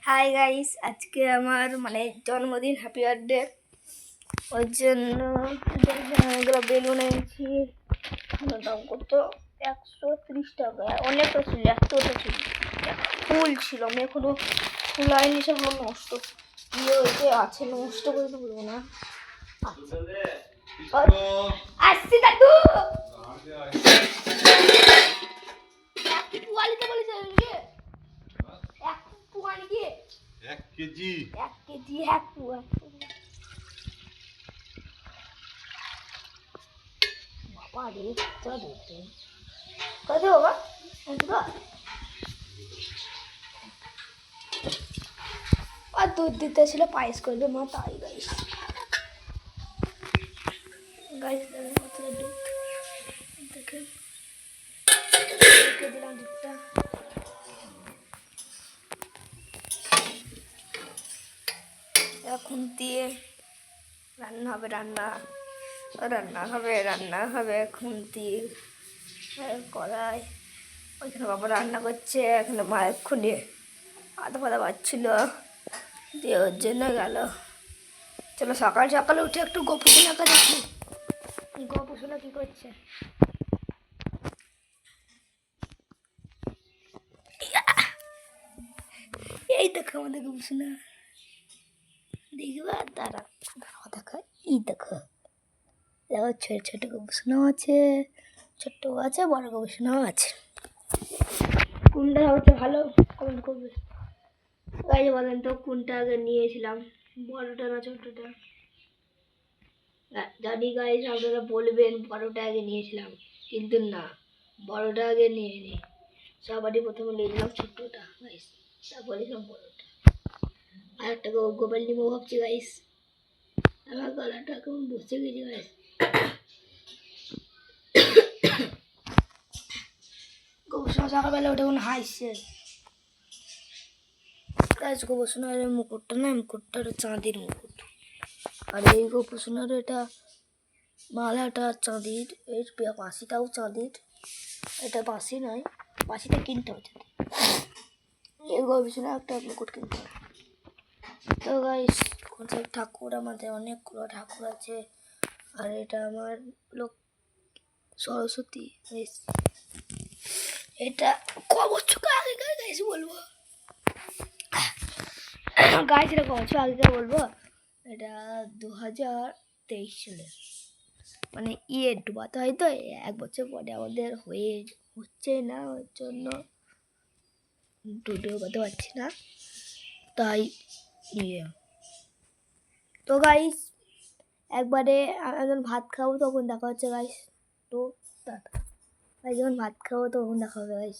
Hi guys, আজকে আমার জন্মদিন, হ্যাপি বার্থডে। ওই জন্য এগুলো বেলুন এনেছি। দাম কত? 130 টাকা। অনেকটা ছিল, এতটা ছিল, ফুল ছিল। আমি এখনো ফুল আইনি, সেগুলো নষ্ট হয়েছে আছে, নষ্ট করে তো বলবো না। আসছি দাদু, পোয়ালিতে বলেছে 1 কেজি বাবা রে, কত বাবা? আর দুধ দিতে ছিল, পায়েস করবে মা, তাই গাইস কতটা দুধ দেখে দিলাম দুধটা। এখন দিয়ে রান্না হবে, রান্না হবে এখন দিয়ে কড়াই। ওইখানে বাবা রান্না করছে, এখানে মা এক্ষুনি আদা ফাদা বাচ্ছিল দিয়ে ওর জন্য গেল। চলো সকাল সকালে উঠে একটু গোপুসোনাকে দেখি, গোপুসোনা কি করছে। এই দেখো আমাদের গোপুসোনা, দেখবা দাঁড়া দেখো, এই দেখো দেখো, ছোট ছোট গোপুসোনাও আছে, ছোট্ট আছে, বড় গোপুসোনাও আছে। কোনটা হচ্ছে ভালো কমেন্ট করবে গাইজ, বলেন তো কোনটা আগে নিয়েছিলাম, বড়টা না ছোটটা? জানি গাইজ, আপনারা বলবেন বড়টা আগে নিয়েছিলাম, কিন্তু না, বড়টা আগে নিয়ে নি। সবারই প্রথমে নিয়েছিলাম ছোট্টটা গাইজ, তারপরে সব বড়টা। আর একটা গোপাল নিবো ভাবছি গাইজ। আমার গলাটা কেমন বসে গেছে গাইজ। গোপুসোনা সকালবেলা ওটা কোনো হাসছে গাইজ। গোপুসোনার মুকুটটা না, মুকুটটা চাঁদির মুকুট, আর এই গোপুসোনার এটা মালাটা চাঁদির, এর বাঁশিটাও চাঁদির। এটা বাঁশি নয়, বাঁশিটা কিনতে হচ্ছে। এই গোপুসোনা একটা মুকুট কিনতে হবে। তো গাইস, ঠাকুর আমাদের অনেকগুলো ঠাকুর আছে, আর এটা আমার লোক সরস্বতী। এটা ক বছর আগেকার গাইস বলবো, গাইস এটা ক বছর আগেকার বলবো, এটা 2023 সালের, মানে ডুবাতে হয়তো 1 বছর পরে আমাদের হচ্ছে না, ওর জন্য ভিডিও করতে পারছি না, তাই তো গাইস একবারে যখন ভাত খাবো তখন দেখা হচ্ছে গাইস। তো টাটা, যখন ভাত খাবো তখন দেখা হবে গাইস।